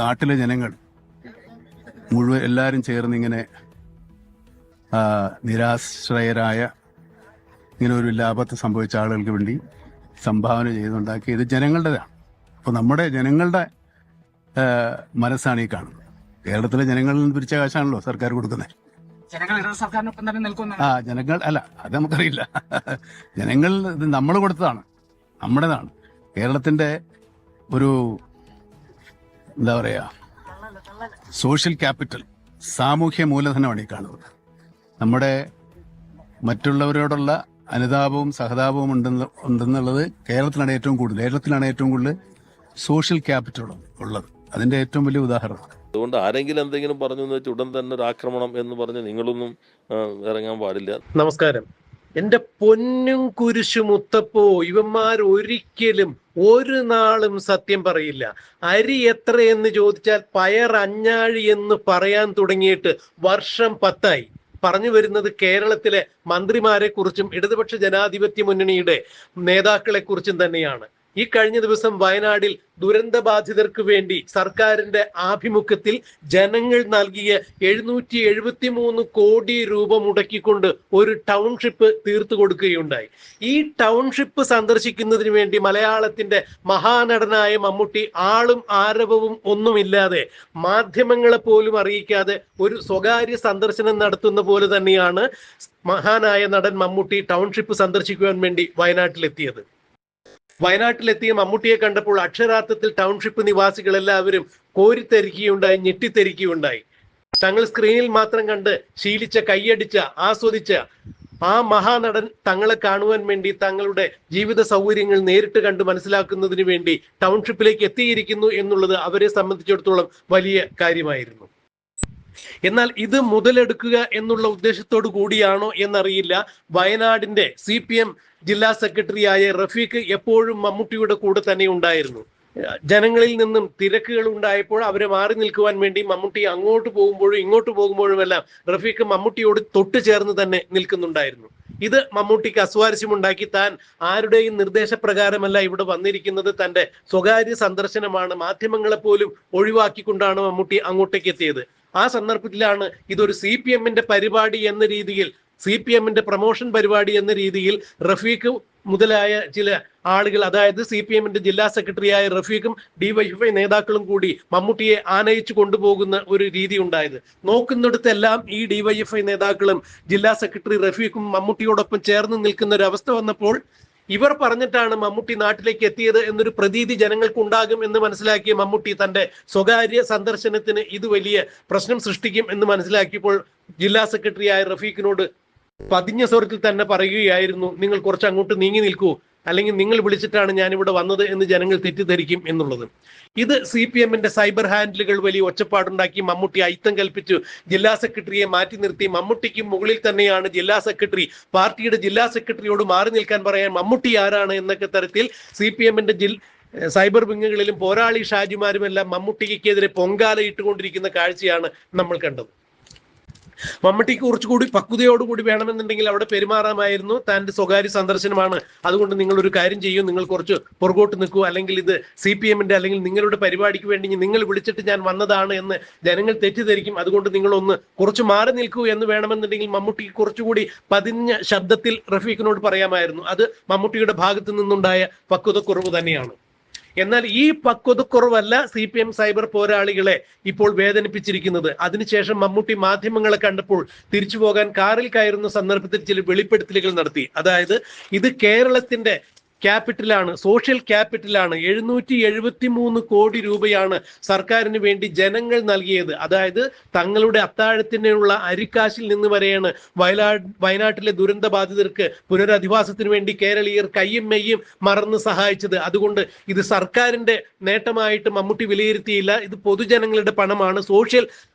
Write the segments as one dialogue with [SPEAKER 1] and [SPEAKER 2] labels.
[SPEAKER 1] നാട്ടിലെ ജനങ്ങൾ മുഴുവൻ എല്ലാവരും ചേർന്ന് ഇങ്ങനെ നിരാശ്രയരായ ഇങ്ങനെ ഒരു ലാഭത്ത് സംഭവിച്ച ആളുകൾക്ക് വേണ്ടി സംഭാവന ചെയ്തുണ്ടാക്കി ഇത് ജനങ്ങളുടേതാണ്. അപ്പോൾ നമ്മുടെ ജനങ്ങളുടെ മനസ്സാണ് ഈ കാണുന്നത്. കേരളത്തിലെ ജനങ്ങളിൽ നിന്ന് പിരിച്ച കാശാണല്ലോ സർക്കാർ കൊടുക്കുന്നത്. ജനങ്ങൾ അല്ല, അത് നമുക്കറിയില്ല. ജനങ്ങൾ ഇത് നമ്മൾ കൊടുത്തതാണ്, നമ്മുടേതാണ്. കേരളത്തിന്റെ ഒരു എന്താ പറയാ സോഷ്യൽ ക്യാപിറ്റൽ, സാമൂഹ്യ മൂലധനമാണ് ഈ കാണുന്നത്. നമ്മുടെ മറ്റുള്ളവരോടുള്ള അനുതാപവും സഹതാപവും ഉണ്ടെന്നുള്ളത് കേരളത്തിലാണ് ഏറ്റവും കൂടുതൽ സോഷ്യൽ ക്യാപിറ്റൽ ഉള്ളത്. അതിന്റെ ഏറ്റവും വലിയ ഉദാഹരണം.
[SPEAKER 2] അതുകൊണ്ട് ആരെങ്കിലും എന്തെങ്കിലും പറഞ്ഞു എന്ന് വെച്ചാൽ ഉടൻ തന്നെ ഒരു ആക്രമണം എന്ന് പറഞ്ഞ് നിങ്ങളൊന്നും ഇറങ്ങാൻ പാടില്ല.
[SPEAKER 3] നമസ്കാരം. എന്റെ പൊന്നും കുരിശു മുത്തപ്പോ, ഇവന്മാർ ഒരിക്കലും ഒരു നാളും സത്യം പറയില്ല. അരി എത്രയെന്ന് ചോദിച്ചാൽ പയർ അഞ്ഞാഴി എന്ന് പറയാൻ തുടങ്ങിയിട്ട് വർഷം 10 പറഞ്ഞു വരുന്നത് കേരളത്തിലെ മന്ത്രിമാരെ കുറിച്ചും ഇടതുപക്ഷ ജനാധിപത്യ മുന്നണിയുടെ നേതാക്കളെ കുറിച്ചും തന്നെയാണ്. ഈ കഴിഞ്ഞ ദിവസം വയനാടിൽ ദുരന്തബാധിതർക്ക് വേണ്ടി സർക്കാരിന്റെ ആഭിമുഖ്യത്തിൽ ജനങ്ങൾ നൽകിയ 773 കോടി രൂപ മുടക്കിക്കൊണ്ട് ഒരു ടൗൺഷിപ്പ് തീർത്തു കൊടുക്കുകയുണ്ടായി. ഈ ടൗൺഷിപ്പ് സന്ദർശിക്കുന്നതിന് വേണ്ടി മലയാളത്തിന്റെ മഹാനടനായ മമ്മൂട്ടി ആളും ആരവവും ഒന്നുമില്ലാതെ, മാധ്യമങ്ങളെ പോലും അറിയിക്കാതെ ഒരു സ്വകാര്യ സന്ദർശനം നടത്തുന്ന പോലെ തന്നെയാണ് മഹാനായ നടൻ മമ്മൂട്ടി ടൗൺഷിപ്പ് സന്ദർശിക്കുവാൻ വേണ്ടി വയനാട്ടിലെത്തിയത്. വയനാട്ടിലെത്തിയ മമ്മൂട്ടിയെ കണ്ടപ്പോൾ അക്ഷരാർത്ഥത്തിൽ ടൗൺഷിപ്പ് നിവാസികൾ എല്ലാവരും കോരിത്തരിക്കുകയുണ്ടായി, ഞെട്ടിത്തരിക്കുകയുണ്ടായി. തങ്ങൾ സ്ക്രീനിൽ മാത്രം കണ്ട് ശീലിച്ച, കൈയടിച്ച, ആസ്വദിച്ച ആ മഹാനടൻ തങ്ങളെ കാണുവാൻ വേണ്ടി തങ്ങളുടെ ജീവിത സൗകര്യങ്ങൾ നേരിട്ട് കണ്ട് മനസ്സിലാക്കുന്നതിന് വേണ്ടി ടൗൺഷിപ്പിലേക്ക് എത്തിയിരിക്കുന്നു എന്നുള്ളത് അവരെ സംബന്ധിച്ചിടത്തോളം വലിയ കാര്യമായിരുന്നു. എന്നാൽ ഇത് മുതലെടുക്കുക എന്നുള്ള ഉദ്ദേശത്തോടു കൂടിയാണോ എന്നറിയില്ല, വയനാടിന്റെ CPM ജില്ലാ സെക്രട്ടറിയായ റഫീഖ് എപ്പോഴും മമ്മൂട്ടിയുടെ കൂടെ തന്നെ ഉണ്ടായിരുന്നു. ജനങ്ങളിൽ നിന്നും തിരക്കുകൾ ഉണ്ടായപ്പോൾ അവരെ മാറി നിൽക്കുവാൻ വേണ്ടി മമ്മൂട്ടി അങ്ങോട്ട് പോകുമ്പോഴും ഇങ്ങോട്ട് പോകുമ്പോഴുമെല്ലാം റഫീഖ് മമ്മൂട്ടിയോട് തൊട്ടു ചേർന്ന് തന്നെ നിൽക്കുന്നുണ്ടായിരുന്നു. ഇത് മമ്മൂട്ടിക്ക് അസ്വാരസ്യമുണ്ടാക്കി. താൻ ആരുടെയും നിർദ്ദേശപ്രകാരമല്ല ഇവിടെ വന്നിരിക്കുന്നത്, തന്റെ സ്വകാര്യ സന്ദർശനമാണ്, മാധ്യമങ്ങളെ പോലും ഒഴിവാക്കിക്കൊണ്ടാണ് മമ്മൂട്ടി അങ്ങോട്ടേക്ക് എത്തിയത്. ആ സന്ദർഭത്തിലാണ് ഇതൊരു CPMന്റെ പരിപാടി എന്ന രീതിയിൽ, CPMന്റെ പ്രൊമോഷൻ പരിപാടി എന്ന രീതിയിൽ റഫീഖ് മുതലായ ചില ആളുകൾ, അതായത് CPMന്റെ ജില്ലാ സെക്രട്ടറിയായ റഫീഖും DYFI നേതാക്കളും കൂടി മമ്മൂട്ടിയെ ആനയിച്ചു കൊണ്ടുപോകുന്ന ഒരു രീതി ഉണ്ടായത്. നോക്കുന്നിടത്തെല്ലാം ഈ DYFI നേതാക്കളും ജില്ലാ സെക്രട്ടറി റഫീഖും മമ്മൂട്ടിയോടൊപ്പം ചേർന്ന് നിൽക്കുന്ന ഒരു അവസ്ഥ വന്നപ്പോൾ ഇവർ പറഞ്ഞിട്ടാണ് മമ്മൂട്ടി നാട്ടിലേക്ക് എത്തിയത് എന്നൊരു പ്രതീതി ജനങ്ങൾക്ക് ഉണ്ടാകും എന്ന് മനസ്സിലാക്കിയ മമ്മൂട്ടി തന്റെ സ്വകാര്യ സന്ദർശനത്തിന് ഇത് വലിയ പ്രശ്നം സൃഷ്ടിക്കും എന്ന് മനസ്സിലാക്കിയപ്പോൾ ജില്ലാ സെക്രട്ടറിയായ റഫീഖിനോട് പതിഞ്ഞ സ്വരത്തിൽ തന്നെ പറയുകയായിരുന്നു, നിങ്ങൾ കുറച്ച് അങ്ങോട്ട് നീങ്ങി നിൽക്കൂ, അല്ലെങ്കിൽ നിങ്ങൾ വിളിച്ചിട്ടാണ് ഞാനിവിടെ വന്നത് എന്ന് ജനങ്ങൾ തെറ്റിദ്ധരിക്കും എന്നുള്ളത്. ഇത് CPMന്റെ സൈബർ ഹാൻഡിലുകൾ വലിയ ഒച്ചപ്പാടുണ്ടാക്കി. മമ്മൂട്ടി അയിത്തം കൽപ്പിച്ചു ജില്ലാ സെക്രട്ടറിയെ മാറ്റി നിർത്തി. മമ്മൂട്ടിക്ക് മുകളിൽ തന്നെയാണ് ജില്ലാ സെക്രട്ടറി. പാർട്ടിയുടെ ജില്ലാ സെക്രട്ടറിയോട് മാറി നിൽക്കാൻ പറയാൻ മമ്മൂട്ടി ആരാണ് എന്നൊക്കെ തരത്തിൽ CPMന്റെ സൈബർ വിങ്ങുകളിലും പോരാളി ഷാജിമാരുമെല്ലാം മമ്മൂട്ടിക്കെതിരെ പൊങ്കാല ഇട്ടുകൊണ്ടിരിക്കുന്ന കാഴ്ചയാണ് നമ്മൾ കണ്ടത്. മമ്മൂട്ടിക്ക് കുറച്ചുകൂടി പക്വതയോടുകൂടി വേണമെന്നുണ്ടെങ്കിൽ അവിടെ പെരുമാറാമായിരുന്നു. തന്റെ സ്വകാര്യ സന്ദർശനമാണ്, അതുകൊണ്ട് നിങ്ങൾ ഒരു കാര്യം ചെയ്യൂ, നിങ്ങൾ കുറച്ച് പുറകോട്ട് നിൽക്കൂ, അല്ലെങ്കിൽ ഇത് CPMന്റെ അല്ലെങ്കിൽ നിങ്ങളുടെ പരിപാടിക്ക് വേണ്ടി നിങ്ങൾ വിളിച്ചിട്ട് ഞാൻ വന്നതാണ് എന്ന് ജനങ്ങൾ തെറ്റിദ്ധരിക്കും, അതുകൊണ്ട് നിങ്ങളൊന്ന് കുറച്ച് മാറി നിൽക്കൂ എന്ന് വേണമെന്നുണ്ടെങ്കിൽ മമ്മൂട്ടിക്ക് കുറച്ചുകൂടി പതിഞ്ഞ ശബ്ദത്തിൽ റഫീഖിനോട് പറയാമായിരുന്നു. അത് മമ്മൂട്ടിയുടെ ഭാഗത്തു നിന്നുണ്ടായ പക്വതക്കുറവ് തന്നെയാണ്. എന്നാൽ ഈ പക്വതക്കുറവല്ല CPM സൈബർ പോരാളികളെ ഇപ്പോൾ വേദനിപ്പിച്ചിരിക്കുന്നത്. അതിനുശേഷം മമ്മൂട്ടി മാധ്യമങ്ങളെ കണ്ടപ്പോൾ തിരിച്ചു പോകാൻ കാറിൽ കയറുന്ന സന്ദർഭത്തിൽ ചില വെളിപ്പെടുത്തലുകൾ നടത്തി. അതായത് ഇത് കേരളത്തിന്റെ ക്യാപിറ്റലാണ്, സോഷ്യൽ ക്യാപിറ്റലാണ്. 773 കോടി രൂപയാണ് സർക്കാരിന് വേണ്ടി ജനങ്ങൾ നൽകിയത്. അതായത് തങ്ങളുടെ അത്താഴത്തിനുള്ള അരിക്കാശിൽ നിന്ന് വരെയാണ് വയനാട്ടിലെ ദുരന്ത ബാധിതർക്ക് പുനരധിവാസത്തിന് വേണ്ടി കേരളീയർ കയ്യും മെയ്യും മറന്ന് സഹായിച്ചത്. അതുകൊണ്ട് ഇത് സർക്കാരിന്റെ നേട്ടമായിട്ട് മമ്മൂട്ടി വിലയിരുത്തിയില്ല, ഇത് പൊതുജനങ്ങളുടെ പണമാണ്, സോഷ്യൽ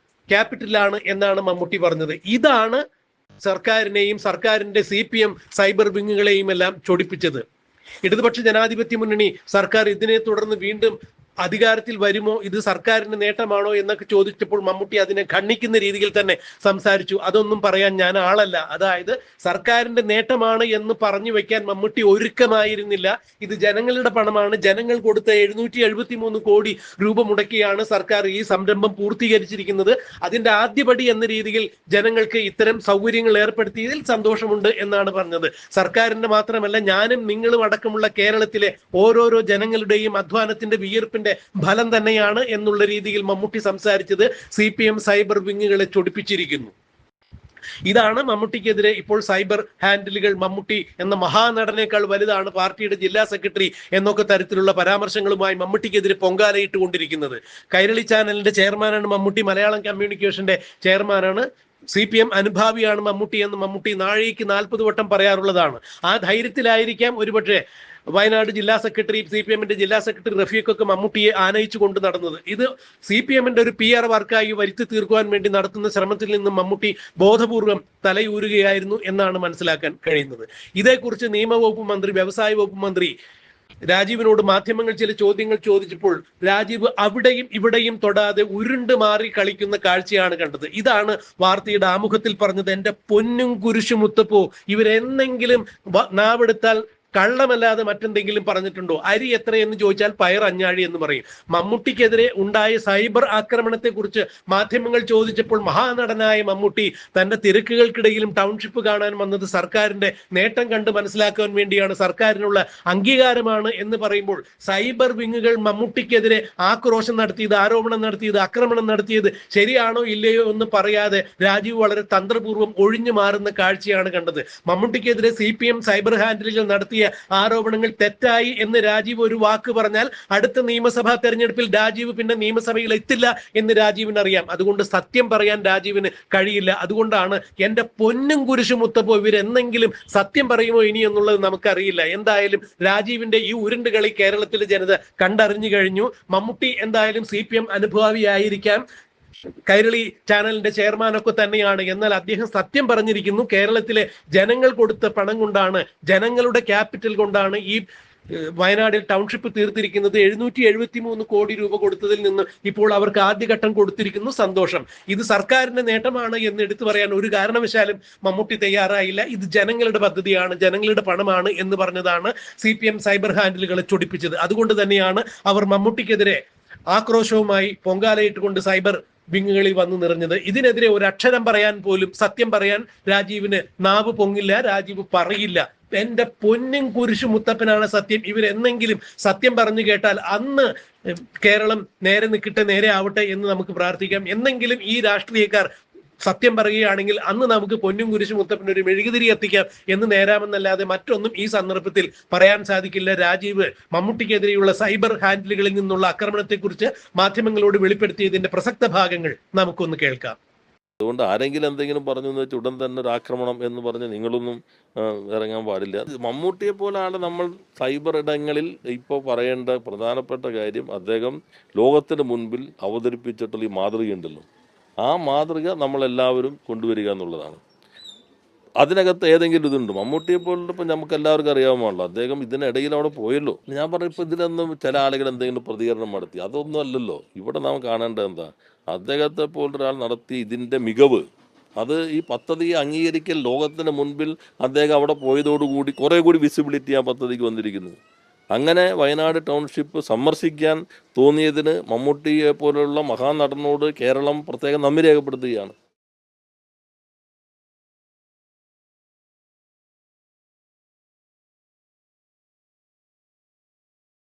[SPEAKER 3] ക്യാപിറ്റലാണ് എന്നാണ് മമ്മൂട്ടി പറഞ്ഞത്. ഇതാണ് സർക്കാരിനെയും സർക്കാരിന്റെ CPM സൈബർ വിങ്ങുകളെയും എല്ലാം ചൊടിപ്പിച്ചത്. ഇടതുപക്ഷ ജനാധിപത്യ മുന്നണി സർക്കാർ ഇതിനെ തുടർന്ന് വീണ്ടും അധികാരത്തിൽ വരുമോ, ഇത് സർക്കാരിന്റെ നേട്ടമാണോ എന്നൊക്കെ ചോദിച്ചപ്പോൾ മമ്മൂട്ടി അതിനെ ഖണ്ഡിക്കുന്ന രീതിയിൽ തന്നെ സംസാരിച്ചു. അതൊന്നും പറയാൻ ഞാൻ ആളല്ല. അതായത് സർക്കാരിന്റെ നേട്ടമാണ് എന്ന് പറഞ്ഞു വെക്കാൻ മമ്മൂട്ടി ഒരുക്കമായിരുന്നില്ല. ഇത് ജനങ്ങളുടെ പണമാണ്. ജനങ്ങൾ കൊടുത്ത 773 കോടി രൂപ മുടക്കിയാണ് സർക്കാർ ഈ സംരംഭം പൂർത്തീകരിച്ചിരിക്കുന്നത്. അതിന്റെ ആദ്യപടി എന്ന രീതിയിൽ ജനങ്ങൾക്ക് ഇത്തരം സൗകര്യങ്ങൾ ഏർപ്പെടുത്തിയതിൽ സന്തോഷമുണ്ട് എന്നാണ് പറഞ്ഞത്. സർക്കാരിന്റെ മാത്രമല്ല, ഞാനും നിങ്ങളും അടക്കമുള്ള കേരളത്തിലെ ഓരോരോ ജനങ്ങളുടെയും അധ്വാനത്തിന്റെ വിയർപ്പിന്റെ ഫലം തന്നെയാണ് എന്നുള്ള രീതിയിൽ മമ്മൂട്ടി സംസാരിച്ചത് CPM സൈബർ വിങ്ങുകളെ ചൊടിപ്പിച്ചിരിക്കുന്നു. ഇതാണ് മമ്മൂട്ടിക്കെതിരെ ഇപ്പോൾ സൈബർ ഹാൻഡിലുകൾ മമ്മൂട്ടി എന്ന മഹാനടനേക്കാൾ വലുതാണ്, പാർട്ടിയുടെ ജില്ലാ സെക്രട്ടറി എന്നൊക്കെ തരത്തിലുള്ള പരാമർശങ്ങളുമായി മമ്മൂട്ടിക്കെതിരെ പൊങ്കാലയിട്ടുകൊണ്ടിരിക്കുന്നത്. കൈരളി ചാനലിന്റെ ചെയർമാനാണ് മമ്മൂട്ടി, മലയാളം കമ്മ്യൂണിക്കേഷന്റെ ചെയർമാനാണ്. CPM അനുഭാവിയാണ് മമ്മൂട്ടി എന്ന് മമ്മൂട്ടി നാഴികയ്ക്ക് 40 വട്ടം പറയാറുള്ളതാണ്. ആ ധൈര്യത്തിലായിരിക്കാം ഒരുപക്ഷെ വയനാട് ജില്ലാ സെക്രട്ടറി, CPMന്റെ ജില്ലാ സെക്രട്ടറി റഫീഖൊക്കെ മമ്മൂട്ടിയെ ആനയിച്ചു കൊണ്ട് നടന്നത്. ഇത് CPMന്റെ ഒരു PR വർക്കായി വരുത്തി തീർക്കുവാൻ വേണ്ടി നടത്തുന്ന ശ്രമത്തിൽ നിന്നും മമ്മൂട്ടി ബോധപൂർവം തലയൂരുകയായിരുന്നു എന്നാണ് മനസ്സിലാക്കാൻ കഴിയുന്നത്. ഇതേക്കുറിച്ച് നിയമവകുപ്പ് മന്ത്രി, വ്യവസായ വകുപ്പ് മന്ത്രി രാജീവിനോട് മാധ്യമങ്ങൾ ചില ചോദ്യങ്ങൾ ചോദിച്ചപ്പോൾ രാജീവ് അവിടെയും ഇവിടെയും തൊടാതെ ഉരുണ്ട് മാറി കളിക്കുന്ന കാഴ്ചയാണ് കണ്ടത്. ഇതാണ് വാർത്തയുടെ ആമുഖത്തിൽ പറഞ്ഞത്, എന്റെ പൊന്നും കുരിശു മുത്തപ്പോ, ഇവരെന്നെങ്കിലും നാവെടുത്താൽ കള്ളമല്ലാതെ മറ്റെന്തെങ്കിലും പറഞ്ഞിട്ടുണ്ടോ? അരി എത്രയെന്ന് ചോദിച്ചാൽ പയർ അഞ്ഞാഴി എന്ന് പറയും. മമ്മൂട്ടിക്കെതിരെ ഉണ്ടായ സൈബർ ആക്രമണത്തെ കുറിച്ച് മാധ്യമങ്ങൾ ചോദിച്ചപ്പോൾ മഹാനടനായ മമ്മൂട്ടി തന്റെ തിരക്കുകൾക്കിടയിലും ടൗൺഷിപ്പ് കാണാൻ വന്നത് സർക്കാരിന്റെ നേട്ടം കണ്ട് മനസ്സിലാക്കാൻ വേണ്ടിയാണ്, സർക്കാരിനുള്ള അംഗീകാരമാണ് എന്ന് പറയുമ്പോൾ സൈബർ വിങ്ങുകൾ മമ്മൂട്ടിക്കെതിരെ ആക്രോശം നടത്തിയത്, ആരോപണം നടത്തിയത്, ആക്രമണം നടത്തിയത് ശരിയാണോ ഇല്ലയോ എന്ന് പറയാതെ രാജീവ് വളരെ തന്ത്രപൂർവ്വം ഒഴിഞ്ഞു മാറുന്ന കാഴ്ചയാണ് കണ്ടത്. മമ്മൂട്ടിക്കെതിരെ CPM സൈബർ ഹാൻഡിലുകൾ നടത്തിയ ആരോപണങ്ങൾ തെറ്റായി എന്ന് രാജീവ് ഒരു വാക്ക് പറഞ്ഞാൽ അടുത്ത നിയമസഭാ തെരഞ്ഞെടുപ്പിൽ രാജീവ് പിന്നെ നിയമസഭയിൽ എത്തില്ല എന്ന് രാജീവിന് അറിയാം. അതുകൊണ്ട് സത്യം പറയാൻ രാജീവിന് കഴിയില്ല. അതുകൊണ്ടാണ് എന്റെ പൊന്നും കുരിശു മുത്തപ്പോ, ഇവരെന്തെങ്കിലും സത്യം പറയുമോ ഇനി എന്നുള്ളത് നമുക്കറിയില്ല. എന്തായാലും രാജീവിന്റെ ഈ ഉരുണ്ട് കളി കേരളത്തിലെ ജനത കണ്ടറിഞ്ഞു കഴിഞ്ഞു. മമ്മൂട്ടി എന്തായാലും CPM അനുഭാവിയായിരിക്കാം, കൈരളി ചാനലിന്റെ ചെയർമാനൊക്കെ തന്നെയാണ്. എന്നാൽ അദ്ദേഹം സത്യം പറഞ്ഞിരിക്കുന്നു. കേരളത്തിലെ ജനങ്ങൾ കൊടുത്ത പണം കൊണ്ടാണ്, ജനങ്ങളുടെ ക്യാപിറ്റൽ കൊണ്ടാണ് ഈ വയനാടിൽ ടൗൺഷിപ്പ് തീർത്തിരിക്കുന്നത്. 773 കോടി രൂപ കൊടുത്തതിൽ നിന്ന് ഇപ്പോൾ അവർക്ക് ആദ്യഘട്ടം കൊടുത്തിരിക്കുന്നു. സന്തോഷം. ഇത് സർക്കാരിന്റെ നേട്ടമാണ് എന്ന് എടുത്തു പറയാൻ ഒരു കാരണവശാലും മമ്മൂട്ടി തയ്യാറായില്ല. ഇത് ജനങ്ങളുടെ പദ്ധതിയാണ്, ജനങ്ങളുടെ പണമാണ് എന്ന് പറഞ്ഞതാണ് CPM സൈബർ ഹാൻഡിലുകളെ ചൊടിപ്പിച്ചത്. അതുകൊണ്ട് തന്നെയാണ് അവർ മമ്മൂട്ടിക്കെതിരെ ആക്രോശവുമായി പൊങ്കാലയിട്ടുകൊണ്ട് സൈബർ വിങ്ങുകളിൽ വന്നു നിറഞ്ഞത്. ഇതിനെതിരെ ഒരു അക്ഷരം പറയാൻ പോലും, സത്യം പറയാൻ രാജീവിന് നാവ് പൊങ്ങില്ല, രാജീവ് പറയില്ല. എന്റെ പൊന്നും കുരിശു മുത്തപ്പനാണ് സത്യം. ഇവരെന്നെങ്കിലും സത്യം പറഞ്ഞു കേട്ടാൽ അന്ന് കേരളം നേരെ നിൽക്കട്ടെ, നേരെ ആവട്ടെ എന്ന് നമുക്ക് പ്രാർത്ഥിക്കാം. എന്നെങ്കിലും ഈ രാഷ്ട്രീയക്കാർ സത്യം പറയുകയാണെങ്കിൽ അന്ന് നമുക്ക് പൊന്നും കുരിശു മുത്തപ്പന് ഒരു മെഴുകുതിരി എത്തിക്കാം എന്ന് നേരാമെന്നല്ലാതെ മറ്റൊന്നും ഈ സന്ദർഭത്തിൽ പറയാൻ സാധിക്കില്ല. രാജീവ് മമ്മൂട്ടിക്കെതിരെയുള്ള സൈബർ ഹാൻഡിലുകളിൽ നിന്നുള്ള ആക്രമണത്തെക്കുറിച്ച് മാധ്യമങ്ങളോട് വെളിപ്പെടുത്തിയതിന്റെ പ്രസക്ത ഭാഗങ്ങൾ നമുക്കൊന്ന് കേൾക്കാം.
[SPEAKER 2] അതുകൊണ്ട് ആരെങ്കിലും എന്തെങ്കിലും പറഞ്ഞു എന്ന് വെച്ചാൽ ഉടൻ തന്നെ ഒരു ആക്രമണം എന്ന് പറഞ്ഞ് നിങ്ങളൊന്നും ഇറങ്ങാൻ പാടില്ല. മമ്മൂട്ടിയെ പോലെയാണ് നമ്മൾ സൈബർ ഇടങ്ങളിൽ ഇപ്പോൾ പറയേണ്ട പ്രധാനപ്പെട്ട കാര്യം, അദ്ദേഹം ലോകത്തിന് മുൻപിൽ അവതരിപ്പിച്ചിട്ടുള്ള ഈ മാതൃകയുണ്ടല്ലോ, ആ മാതൃക നമ്മളെല്ലാവരും കൊണ്ടുവരിക എന്നുള്ളതാണ്. അതിനകത്ത് ഏതെങ്കിലും ഇതുണ്ട്. മമ്മൂട്ടിയെ പോലുള്ള ഇപ്പം നമുക്ക് എല്ലാവർക്കും അറിയാവുന്നല്ലോ, അദ്ദേഹം ഇതിനിടയിൽ അവിടെ പോയല്ലോ. ഞാൻ പറഞ്ഞു ഇപ്പോൾ ഇതിലൊന്നും ചില ആളുകൾ എന്തെങ്കിലും പ്രതികരണം നടത്തി, അതൊന്നും അല്ലല്ലോ ഇവിടെ നാം കാണേണ്ടത്. എന്താ അദ്ദേഹത്തെ പോലൊരാൾ നടത്തി ഇതിൻ്റെ മികവ്, അത് ഈ പദ്ധതിയെ അംഗീകരിക്കൽ ലോകത്തിന് മുൻപിൽ അദ്ദേഹം അവിടെ പോയതോടുകൂടി കുറേ കൂടി വിസിബിലിറ്റി ആ പദ്ധതിക്ക് വന്നിരിക്കുന്നു. അങ്ങനെ വയനാട് ടൗൺഷിപ്പ് സന്ദർശിക്കാൻ തോന്നിയതിന് മമ്മൂട്ടിയെ പോലുള്ള മഹാനടനോട് കേരളം പ്രത്യേകം നന്ദി രേഖപ്പെടുത്തുകയാണ്.